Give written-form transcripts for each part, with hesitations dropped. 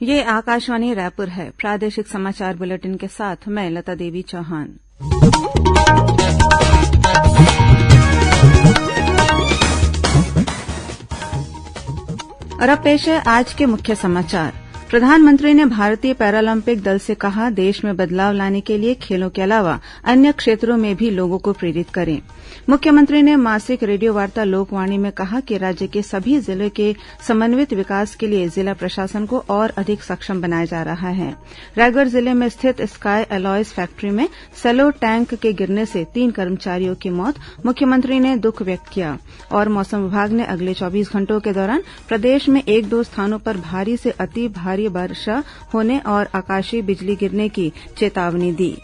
ये आकाशवाणी रायपुर है। प्रादेशिक समाचार बुलेटिन के साथ मैं लता देवी चौहान। और अब पेश है आज के मुख्य समाचार। प्रधानमंत्री ने भारतीय पैरालंपिक दल से कहा, देश में बदलाव लाने के लिए खेलों के अलावा अन्य क्षेत्रों में भी लोगों को प्रेरित करें। मुख्यमंत्री ने मासिक रेडियोवार्ता लोकवाणी में कहा कि राज्य के सभी जिलों के समन्वित विकास के लिए जिला प्रशासन को और अधिक सक्षम बनाया जा रहा है। रायगढ़ जिले में स्थित स्काई अलॉयज फैक्ट्री में सेलो टैंक के गिरने से 3 कर्मचारियों की मौत, मुख्यमंत्री ने दुख व्यक्त किया। और मौसम विभाग ने अगले 24 घंटों के दौरान प्रदेश में 1-2 स्थानों पर भारी से अति भारी वर्षा होने और आकाशीय बिजली गिरने की चेतावनी दी।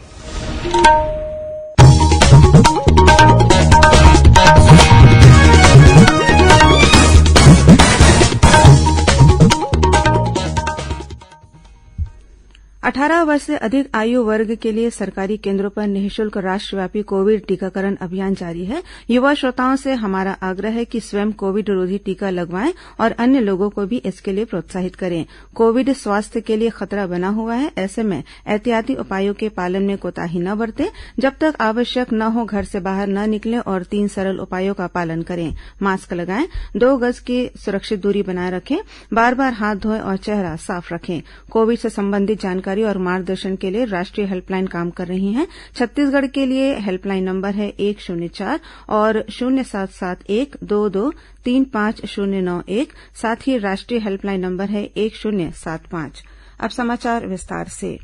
18 वर्ष से अधिक आयु वर्ग के लिए सरकारी केन्द्रों पर निःशुल्क राष्ट्रव्यापी कोविड टीकाकरण अभियान जारी है। युवा श्रोताओं से हमारा आग्रह है कि स्वयं कोविड रोधी टीका लगवाएं और अन्य लोगों को भी इसके लिए प्रोत्साहित करें। कोविड स्वास्थ्य के लिए खतरा बना हुआ है, ऐसे में एहतियाती उपायों के पालन में कोताही न बरतें। जब तक आवश्यक न हो घर से बाहर न निकलें और 3 सरल उपायों का पालन करें। मास्क लगाएं, 2 गज की सुरक्षित दूरी बनाए रखें, बार-बार हाथ धोएं और चेहरा साफ रखें। कोविड से संबंधित जानकारी और मार्गदर्शन के लिए राष्ट्रीय हेल्पलाइन काम कर रही है। छत्तीसगढ़ के लिए हेल्पलाइन नंबर है 104 और 0718223509 साथ ही राष्ट्रीय हेल्पलाइन नंबर है 1075। अब समाचार विस्तार से।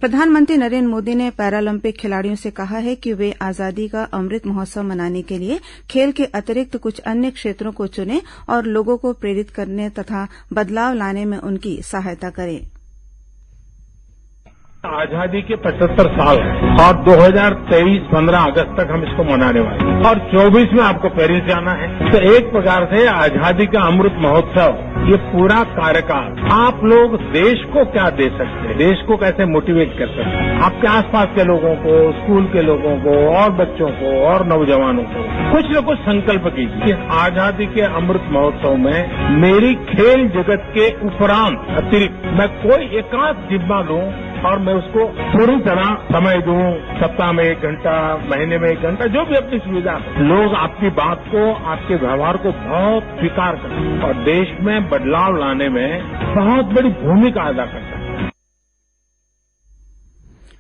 प्रधानमंत्री नरेन्द्र मोदी ने पैरालंपिक खिलाड़ियों से कहा है कि वे आजादी का अमृत महोत्सव मनाने के लिए खेल के अतिरिक्त कुछ अन्य क्षेत्रों को चुनें और लोगों को प्रेरित करने तथा बदलाव लाने में उनकी सहायता करें। आजादी के 75 साल और 2023 15 अगस्त तक हम इसको मनाने वाले हैं और 24 में आपको पेरिस जाना है। तो एक प्रकार से आजादी का अमृत महोत्सव, ये पूरा कार्यकाल आप लोग देश को क्या दे सकते हैं, देश को कैसे मोटिवेट कर सकते हैं, आपके आसपास के लोगों को, स्कूल के लोगों को और बच्चों को और नौजवानों को कुछ न कुछ संकल्प कीजिए। आजादी के अमृत महोत्सव में मेरी खेल जगत के उपरांत अतिरिक्त मैं कोई एकाध जिम्मा लूं और मैं उसको पूरी तरह समय दूं। सप्ताह में 1 घंटा, महीने में 1 घंटा, जो भी अपनी सुविधा हो। लोग आपकी बात को, आपके व्यवहार को बहुत स्वीकार करते हैं और देश में बदलाव लाने में बहुत बड़ी भूमिका अदा करते हैं।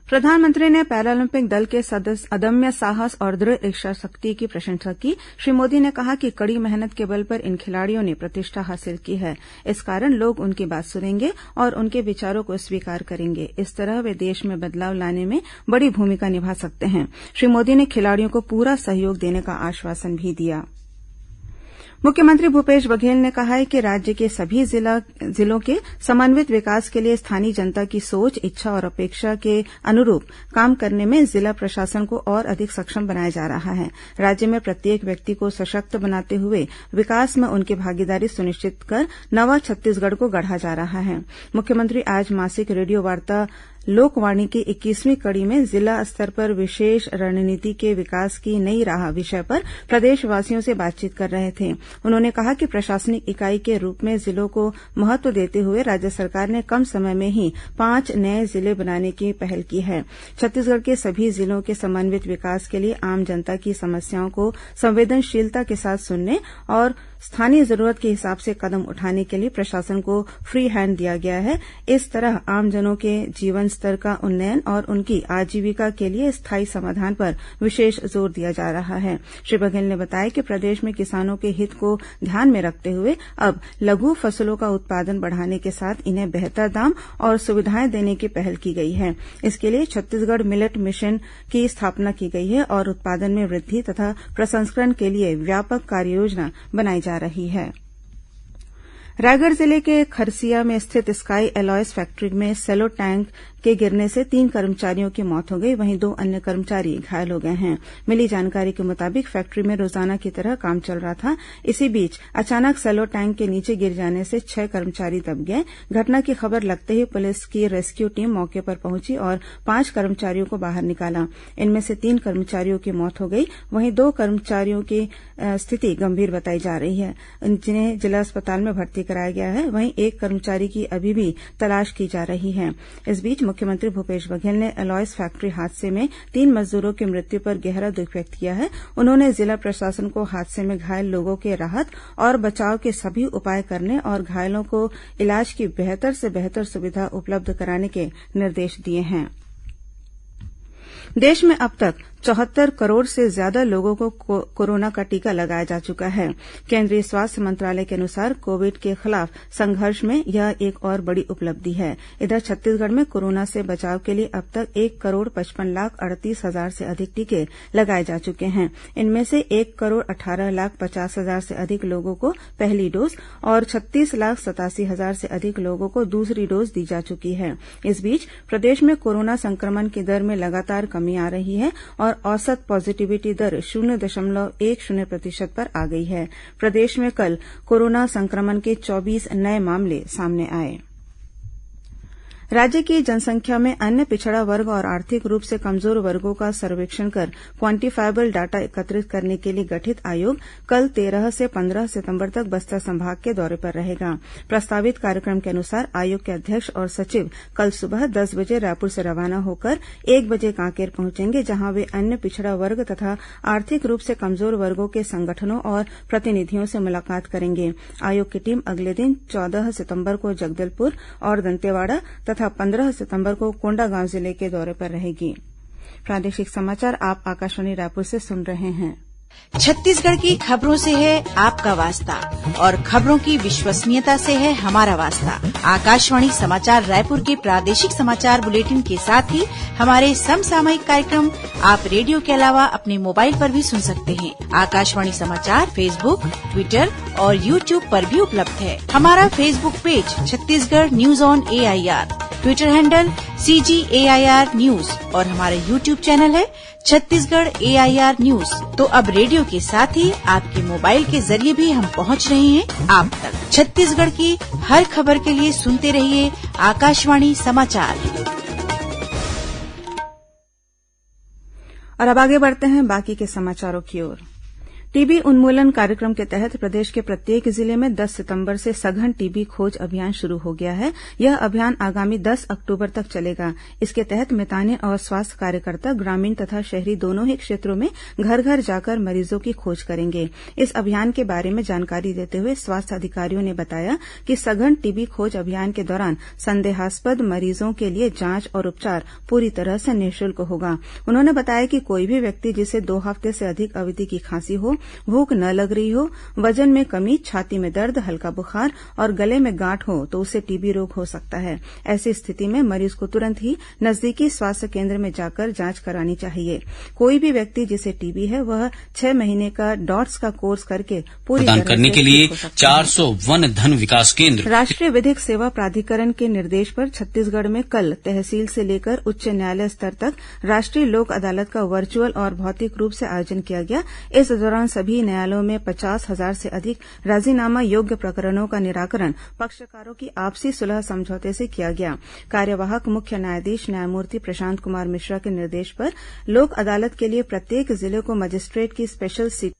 प्रधानमंत्री ने पैरालंपिक दल के अदम्य साहस और दृढ़ इच्छा शक्ति की प्रशंसा की। श्री मोदी ने कहा कि कड़ी मेहनत के बल पर इन खिलाड़ियों ने प्रतिष्ठा हासिल की है। इस कारण लोग उनकी बात सुनेंगे और उनके विचारों को स्वीकार करेंगे। इस तरह वे देश में बदलाव लाने में बड़ी भूमिका निभा सकते हैं। श्री मोदी ने खिलाड़ियों को पूरा सहयोग देने का आश्वासन भी दिया। मुख्यमंत्री भूपेश बघेल ने कहा है कि राज्य के सभी जिलों के समन्वित विकास के लिए स्थानीय जनता की सोच, इच्छा और अपेक्षा के अनुरूप काम करने में जिला प्रशासन को और अधिक सक्षम बनाया जा रहा है। राज्य में प्रत्येक व्यक्ति को सशक्त बनाते हुए विकास में उनकी भागीदारी सुनिश्चित कर नवा छत्तीसगढ़ को गढ़ा जा रहा है। मुख्यमंत्री आज मासिक रेडियोवार्ता लोकवाणी की 21वीं कड़ी में जिला स्तर पर विशेष रणनीति के विकास की नई राह विषय पर प्रदेशवासियों से बातचीत कर रहे थे। उन्होंने कहा कि प्रशासनिक इकाई के रूप में जिलों को महत्व देते हुए राज्य सरकार ने कम समय में ही 5 नए जिले बनाने की पहल की है। छत्तीसगढ़ के सभी जिलों के समन्वित विकास के लिए आम जनता की समस्याओं को संवेदनशीलता के साथ सुनने और स्थानीय जरूरत के हिसाब से कदम उठाने के लिए प्रशासन को फ्री हैंड दिया गया है। इस तरह आमजनों के जीवन स्तर का उन्नयन और उनकी आजीविका के लिए स्थायी समाधान पर विशेष जोर दिया जा रहा है। श्री बघेल ने बताया कि प्रदेश में किसानों के हित को ध्यान में रखते हुए अब लघु फसलों का उत्पादन बढ़ाने के साथ इन्हें बेहतर दाम और सुविधाएं देने की पहल की गई है। इसके लिए छत्तीसगढ़ मिलेट मिशन की स्थापना की गई है और उत्पादन में वृद्धि तथा प्रसंस्करण के लिए व्यापक कार्ययोजना बनाई जा रही है। रायगढ़ जिले के खरसिया में स्थित स्काई अलॉयज फैक्ट्री में सेलो टैंक के गिरने से 3 कर्मचारियों की मौत हो गई, वहीं 2 अन्य कर्मचारी घायल हो गए हैं। मिली जानकारी के मुताबिक फैक्ट्री में रोजाना की तरह काम चल रहा था। इसी बीच अचानक सेलो टैंक के नीचे गिर जाने से 6 कर्मचारी दब गए। घटना की खबर लगते ही पुलिस की रेस्क्यू टीम मौके पर पहुंची और 5 कर्मचारियों को बाहर निकाला। इनमें से 3 कर्मचारियों की मौत हो गई, वहीं 2 कर्मचारियों की स्थिति गंभीर बताई जा रही है, जिन्हें जिला अस्पताल में भर्ती कराया गया है। वहीं 1 कर्मचारी की अभी भी तलाश की जा रही है। इस बीच मुख्यमंत्री भूपेश बघेल ने एलॉयज फैक्ट्री हादसे में 3 मजदूरों की मृत्यु पर गहरा दुख व्यक्त किया है। उन्होंने जिला प्रशासन को हादसे में घायल लोगों के राहत और बचाव के सभी उपाय करने और घायलों को इलाज की बेहतर से बेहतर सुविधा उपलब्ध कराने के निर्देश दिए हैं। देश में अब तक 74 करोड़ से ज्यादा लोगों को कोरोना का टीका लगाया जा चुका है। केंद्रीय स्वास्थ्य मंत्रालय के अनुसार कोविड के खिलाफ संघर्ष में यह एक और बड़ी उपलब्धि है। इधर छत्तीसगढ़ में कोरोना से बचाव के लिए अब तक 1,55,38,000 से अधिक टीके लगाए जा चुके हैं। इनमें से 1,18,50,000 से अधिक लोगों को पहली डोज और 36,87,000 से अधिक लोगों को दूसरी डोज दी जा चुकी है। इस बीच प्रदेश में कोरोना संक्रमण की दर में लगातार कमी आ रही है और औसत पॉजिटिविटी दर 0.10% पर आ गई है। प्रदेश में कल कोरोना संक्रमण के 24 नए मामले सामने आए। राज्य की जनसंख्या में अन्य पिछड़ा वर्ग और आर्थिक रूप से कमजोर वर्गों का सर्वेक्षण कर क्वांटिफाइबल डाटा एकत्रित करने के लिए गठित आयोग कल 13 से 15 सितंबर तक बस्तर संभाग के दौरे पर रहेगा। प्रस्तावित कार्यक्रम के अनुसार आयोग के अध्यक्ष और सचिव कल सुबह 10 बजे रायपुर से रवाना होकर 1 बजे कांकेर पहुंचेंगे, जहां वे अन्य पिछड़ा वर्ग तथा आर्थिक रूप से कमजोर वर्गों के संगठनों और प्रतिनिधियों से मुलाकात करेंगे। आयोग की टीम अगले दिन 14 सितंबर को जगदलपुर और दंतेवाड़ा तथा 15 सितंबर को कोंडागांव जिले के दौरे पर रहेगी। प्रादेशिक समाचार आप आकाशवाणी रायपुर से सुन रहे हैं। छत्तीसगढ़ की खबरों से है आपका वास्ता और खबरों की विश्वसनीयता से है हमारा वास्ता। आकाशवाणी समाचार रायपुर के प्रादेशिक समाचार बुलेटिन के साथ ही हमारे समसामयिक कार्यक्रम आप रेडियो के अलावा अपने मोबाइल पर भी सुन सकते हैं। आकाशवाणी समाचार फेसबुक, ट्विटर और यूट्यूब पर भी उपलब्ध है। हमारा Facebook page Chhattisgarh news on AIR, Twitter handle CGAIR news और हमारा यूट्यूब चैनल है छत्तीसगढ़ AIR न्यूज। तो अब रेडियो के साथ ही आपके मोबाइल के जरिए भी हम पहुंच रहे हैं आप तक। छत्तीसगढ़ की हर खबर के लिए सुनते रहिए आकाशवाणी समाचार। और अब आगे बढ़ते हैं बाकी के समाचारों की ओर। टीबी उन्मूलन कार्यक्रम के तहत प्रदेश के प्रत्येक जिले में 10 सितंबर से सघन टीबी खोज अभियान शुरू हो गया है। यह अभियान आगामी 10 अक्टूबर तक चलेगा। इसके तहत मितानिन और स्वास्थ्य कार्यकर्ता ग्रामीण तथा शहरी दोनों ही क्षेत्रों में घर घर जाकर मरीजों की खोज करेंगे। इस अभियान के बारे में जानकारी देते हुए स्वास्थ्य अधिकारियों ने बताया कि सघन टीबी खोज अभियान के दौरान संदेहास्पद मरीजों के लिए जांच और उपचार पूरी तरह से निःशुल्क होगा। उन्होंने बताया कि कोई भी व्यक्ति जिसे 2 हफ्ते से अधिक अवधि की खांसी हो, भूख न लग रही हो, वजन में कमी, छाती में दर्द, हल्का बुखार और गले में गांठ हो तो उसे टीबी रोग हो सकता है। ऐसी स्थिति में मरीज को तुरंत ही नजदीकी स्वास्थ्य केंद्र में जाकर जांच करानी चाहिए। कोई भी व्यक्ति जिसे टीबी है वह 6 महीने का डॉट्स का कोर्स करके पूरी प्रदान करने के लिए 400 वन धन विकास केंद्र। राष्ट्रीय विधिक सेवा प्राधिकरण के निर्देश पर छत्तीसगढ़ में कल तहसील से लेकर उच्च न्यायालय स्तर तक राष्ट्रीय लोक अदालत का वर्चुअल और भौतिक रूप से आयोजन किया गया। इस दौरान सभी न्यायालयों में 50,000 से अधिक राजीनामा योग्य प्रकरणों का निराकरण पक्षकारों की आपसी सुलह समझौते से किया गया। कार्यवाहक मुख्य न्यायाधीश न्यायमूर्ति प्रशांत कुमार मिश्रा के निर्देश पर लोक अदालत के लिए प्रत्येक जिले को मजिस्ट्रेट की स्पेशल सीट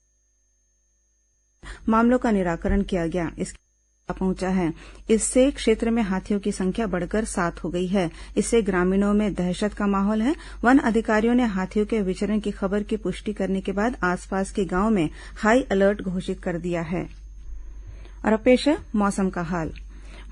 मामलों का निराकरण किया गया। पहुंचा है। इससे क्षेत्र में हाथियों की संख्या बढ़कर 7 हो गई है। इससे ग्रामीणों में दहशत का माहौल है। वन अधिकारियों ने हाथियों के विचरण की खबर की पुष्टि करने के बाद आसपास के गांव में हाई अलर्ट घोषित कर दिया है। और अब पेश है मौसम का हाल।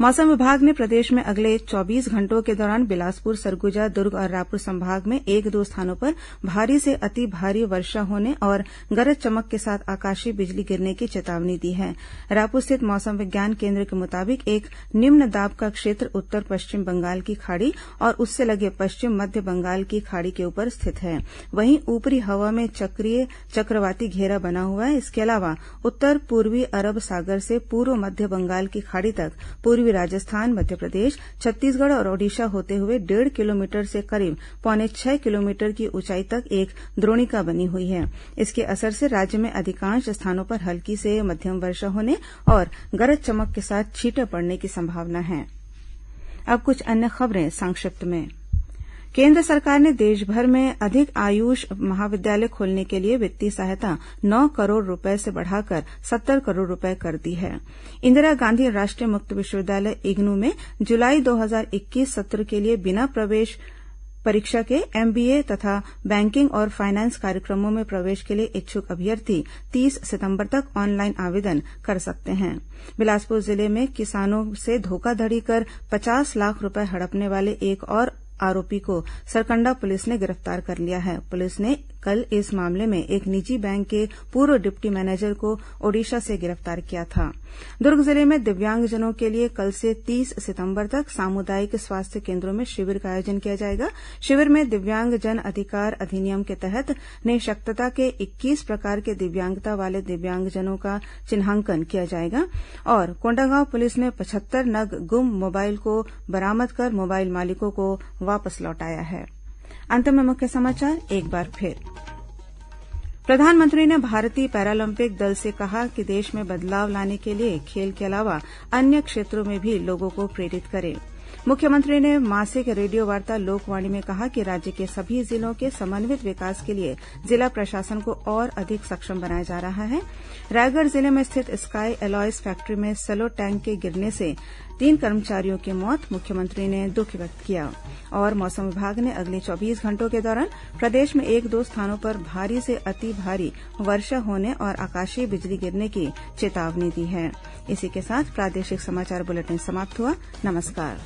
मौसम विभाग ने प्रदेश में अगले 24 घंटों के दौरान बिलासपुर, सरगुजा, दुर्ग और रायपुर संभाग में 1-2 स्थानों पर भारी से अति भारी वर्षा होने और गरज चमक के साथ आकाशीय बिजली गिरने की चेतावनी दी है। रायपुर स्थित मौसम विज्ञान केंद्र के मुताबिक एक निम्न दाब का क्षेत्र उत्तर पश्चिम बंगाल की खाड़ी और उससे लगे पश्चिम मध्य बंगाल की खाड़ी के ऊपर स्थित है। वहीं ऊपरी हवा में चक्रीय चक्रवाती घेरा बना हुआ है। इसके अलावा उत्तर पूर्वी अरब सागर से पूर्व मध्य बंगाल की खाड़ी तक पूर्वी पूर्वी राजस्थान, मध्यप्रदेश, छत्तीसगढ़ और ओडिशा होते हुए 1.5 किलोमीटर से करीब 5.25 किलोमीटर की ऊंचाई तक एक द्रोणिका बनी हुई है। इसके असर से राज्य में अधिकांश स्थानों पर हल्की से मध्यम वर्षा होने और गरज चमक के साथ छींटे पड़ने की संभावना है। अब कुछ अन्य खबरें संक्षिप्त में। केंद्र सरकार ने देशभर में अधिक आयुष महाविद्यालय खोलने के लिए वित्तीय सहायता 9 करोड़ रुपए से बढ़ाकर 70 करोड़ रुपए कर दी है। इंदिरा गांधी राष्ट्रीय मुक्त विश्वविद्यालय इग्नू में जुलाई 2021 सत्र के लिए बिना प्रवेश परीक्षा के एमबीए तथा बैंकिंग और फाइनेंस कार्यक्रमों में प्रवेश के लिए इच्छुक अभ्यर्थी 30 सितंबर तक ऑनलाइन आवेदन कर सकते हैं। बिलासपुर जिले में किसानों से धोखाधड़ी कर 50 लाख रुपए हड़पने वाले एक और आरोपी को सरकंडा पुलिस ने गिरफ्तार कर लिया है। पुलिस ने कल इस मामले में एक निजी बैंक के पूर्व डिप्टी मैनेजर को ओडिशा से गिरफ्तार किया था। दुर्ग जिले में दिव्यांगजनों के लिए कल से 30 सितंबर तक सामुदायिक स्वास्थ्य केंद्रों में शिविर का आयोजन किया जाएगा। शिविर में दिव्यांगजन अधिकार अधिनियम के तहत निःशक्तता के 21 प्रकार के दिव्यांगता वाले दिव्यांगजनों का चिन्हांकन किया जाएगा। और कोंडागांव पुलिस ने 75 नग गुम मोबाइल को बरामद कर मोबाइल मालिकों को वापस लौटाया है। अंत में मुख्य समाचार एक बार फिर। प्रधानमंत्री ने भारतीय पैरालंपिक दल से कहा कि देश में बदलाव लाने के लिए खेल के अलावा अन्य क्षेत्रों में भी लोगों को प्रेरित करें। मुख्यमंत्री ने मासिक रेडियो वार्ता लोकवाणी में कहा कि राज्य के सभी जिलों के समन्वित विकास के लिए जिला प्रशासन को और अधिक सक्षम बनाया जा रहा है। रायगढ़ जिले में स्थित स्काई एलॉयज फैक्ट्री में सेलो टैंक के गिरने से 3 कर्मचारियों की मौत, मुख्यमंत्री ने दुख व्यक्त किया। और मौसम विभाग ने अगले 24 घंटों के दौरान प्रदेश में 1-2 स्थानों पर भारी से अति भारी वर्षा होने और आकाशीय बिजली गिरने की चेतावनी दी है। इसी के साथ प्रादेशिक समाचार बुलेटिन समाप्त हुआ। नमस्कार।